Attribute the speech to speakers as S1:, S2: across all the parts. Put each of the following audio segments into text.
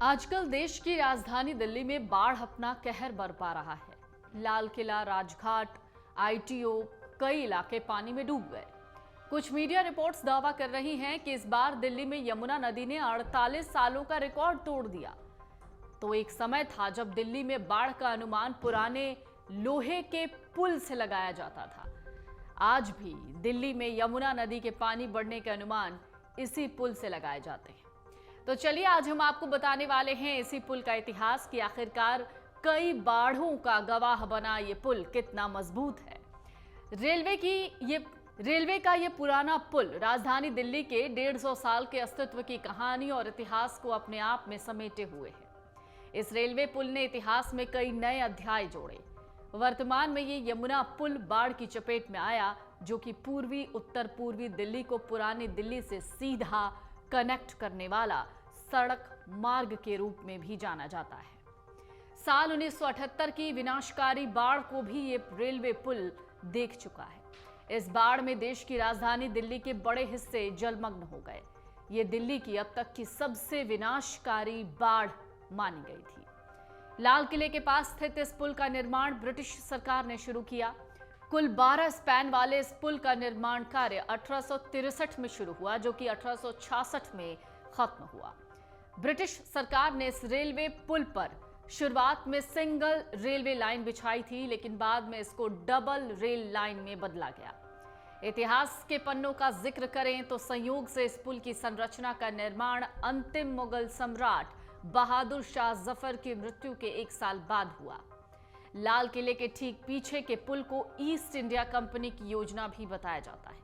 S1: आजकल देश की राजधानी दिल्ली में बाढ़ अपना कहर बरपा रहा है। लाल किला, राजघाट, आईटीओ, कई इलाके पानी में डूब गए। कुछ मीडिया रिपोर्ट्स दावा कर रही हैं कि इस बार दिल्ली में यमुना नदी ने 48 सालों का रिकॉर्ड तोड़ दिया। तो एक समय था जब दिल्ली में बाढ़ का अनुमान पुराने लोहे के पुल से लगाया जाता था। आज भी दिल्ली में यमुना नदी के पानी बढ़ने के अनुमान इसी पुल से लगाए जाते हैं। तो चलिए आज हम आपको बताने वाले हैं इसी पुल का इतिहास कि आखिरकार कई बाढ़ों का गवाह बना ये पुल कितना मजबूत है। रेलवे का ये पुराना पुल राजधानी दिल्ली के 150 साल के अस्तित्व की कहानी और इतिहास को अपने आप में समेटे हुए है। इस रेलवे पुल ने इतिहास में कई नए अध्याय जोड़े। वर्तमान में ये यमुना पुल बाढ़ की चपेट में आया, जो कि पूर्वी उत्तर पूर्वी दिल्ली को पुरानी दिल्ली से सीधा कनेक्ट करने वाला सड़क मार्ग के रूप में भी जाना जाता है। साल 1978 की विनाशकारी बाढ़ को भी ये रेलवे पुल देख चुका है। इस बाढ़ में देश की राजधानी दिल्ली के बड़े हिस्से जलमग्न हो गए। ये दिल्ली की अब तक की सबसे विनाशकारी बाढ़ मानी गई थी। लाल किले के पास स्थित इस पुल का निर्माण ब्रिटिश सरकार ने शुरू किया। कुल 12 स्पैन वाले इस पुल का निर्माण कार्य 1863 में शुरू हुआ, जो कि 1866 में खत्म हुआ। ब्रिटिश सरकार ने इस रेलवे पुल पर शुरुआत में सिंगल रेलवे लाइन बिछाई थी, लेकिन बाद में इसको डबल रेल लाइन में बदला गया। इतिहास के पन्नों का जिक्र करें तो संयोग से इस पुल की संरचना का निर्माण अंतिम मुगल सम्राट बहादुर शाह जफर की मृत्यु के 1 साल बाद हुआ। लाल किले के ठीक पीछे के पुल को ईस्ट इंडिया कंपनी की योजना भी बताया जाता है।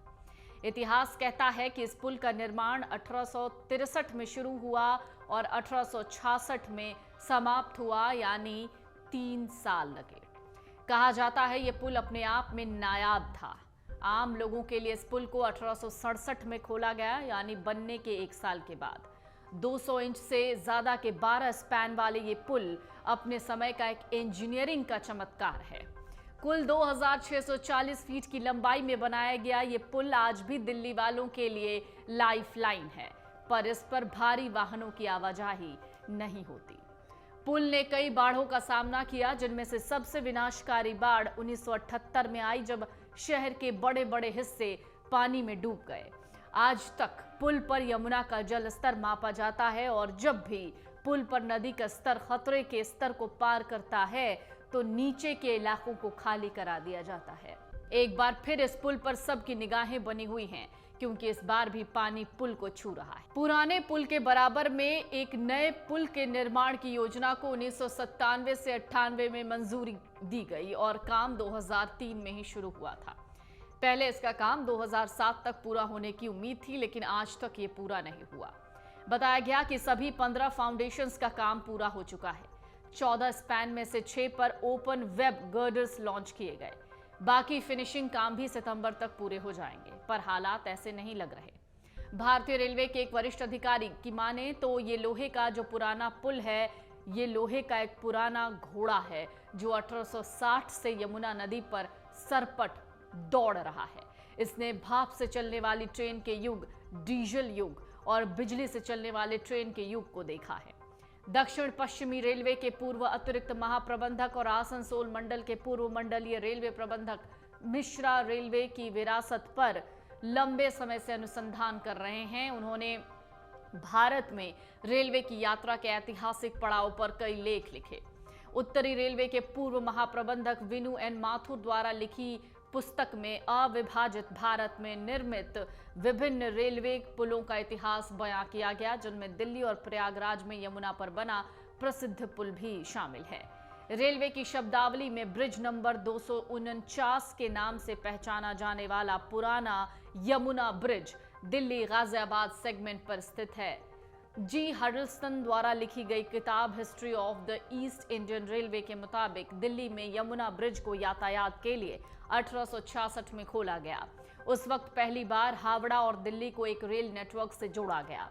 S1: इतिहास कहता है कि इस पुल का निर्माण 1863 में शुरू हुआ और 1866 में समाप्त हुआ, यानी 3 साल लगे। कहा जाता है यह पुल अपने आप में नायाब था। आम लोगों के लिए इस पुल को 1867 में खोला गया, यानी बनने के 1 साल के बाद। 200 इंच से ज्यादा के 12 स्पैन वाले ये पुल अपने समय का एक इंजीनियरिंग का चमत्कार है। कुल 2640 फीट की लंबाई में बनाया गया ये पुल आज भी दिल्ली वालों के लिए लाइफलाइन है, पर इस पर भारी वाहनों की आवाजाही नहीं होती। पुल ने कई बाढ़ों का सामना किया, जिनमें से सबसे विनाशकारी बाढ़ 1978 में आई, जब शहर के बड़े बड़े हिस्से पानी में डूब गए। आज तक पुल पर यमुना का जल स्तर मापा जाता है और जब भी पुल पर नदी का स्तर खतरे के स्तर को पार करता है तो नीचे के इलाकों को खाली करा दिया जाता है। एक बार फिर इस पुल पर सबकी निगाहें बनी हुई हैं, क्योंकि इस बार भी पानी पुल को छू रहा है। पुराने पुल के बराबर में एक नए पुल के निर्माण की योजना को 1997 से 98 में मंजूरी दी गई और काम 2003 में ही शुरू हुआ था। पहले इसका काम 2007 तक पूरा होने की उम्मीद थी, लेकिन आज तक ये पूरा नहीं हुआ। बताया गया कि सभी 15 फाउंडेशंस का काम पूरा हो चुका है। 14 स्पैन में से 6 पर ओपन वेब गर्डर्स लॉन्च किए गए। बाकी फिनिशिंग काम भी सितंबर तक पूरे हो जाएंगे, पर हालात ऐसे नहीं लग रहे। भारतीय रेलवे के एक वरिष्ठ अधिकारी की माने तो ये लोहे का जो पुराना पुल है, ये लोहे का एक पुराना घोड़ा है जो 1860 से यमुना नदी पर सरपट दौड़ रहा है। इसने भाप से चलने वाली ट्रेन के युग, डीजल युग और बिजली से चलने वाले ट्रेन के युग को देखा है। दक्षिण पश्चिमी रेलवे के पूर्व अतिरिक्त महाप्रबंधक और आसनसोल मंडल के पूर्व मंडलीय रेलवे प्रबंधक मिश्रा रेलवे की विरासत पर लंबे समय से अनुसंधान कर रहे हैं। उन्होंने भारत में रेलवे की यात्रा के ऐतिहासिक पड़ाव पर कई लेख लिखे। उत्तरी रेलवे के पूर्व महाप्रबंधक विनु एन माथुर द्वारा लिखी पुस्तक में अविभाजित भारत में निर्मित विभिन्न रेलवे पुलों का इतिहास बयां किया गया, जिनमें दिल्ली और प्रयागराज में यमुना पर बना प्रसिद्ध पुल भी शामिल है। रेलवे की शब्दावली में ब्रिज नंबर 249 के नाम से पहचाना जाने वाला पुराना यमुना ब्रिज दिल्ली गाजियाबाद सेगमेंट पर स्थित है। जी हडल्सन द्वारा लिखी गई किताब history of the east Indian railway के मुताबिक दिल्ली में यमुना ब्रिज को यातायात के लिए 1866 में खोला गया। उस वक्त पहली बार हावड़ा और दिल्ली को एक रेल नेटवर्क से जोड़ा गया।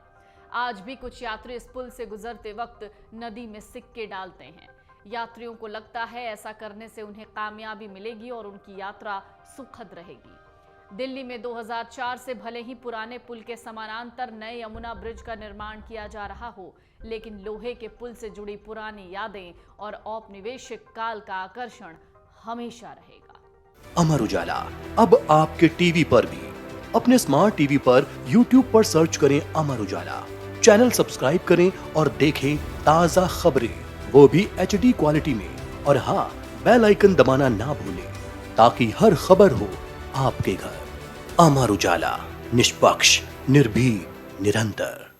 S1: आज भी कुछ यात्री इस पुल से गुजरते वक्त नदी में सिक्के डालते हैं। यात्रियों को लगता है ऐसा करने से उन्हें कामयाबी मिलेगी और उनकी यात्रा सुखद रहेगी। दिल्ली में 2004 से भले ही पुराने पुल के समानांतर नए यमुना ब्रिज का निर्माण किया जा रहा हो, लेकिन लोहे के पुल से जुड़ी पुरानी यादें और औपनिवेशिक काल का आकर्षण हमेशा रहेगा।
S2: अमर उजाला अब आपके टीवी पर भी। अपने स्मार्ट टीवी पर YouTube पर सर्च करें अमर उजाला, चैनल सब्सक्राइब करें और देखें ताजा खबरें, वो भी HD क्वालिटी में। और हाँ, बेल आइकन दबाना ना भूलें ताकि हर खबर हो आपके घर। अमर उजाला, निष्पक्ष, निर्भीक, निरंतर।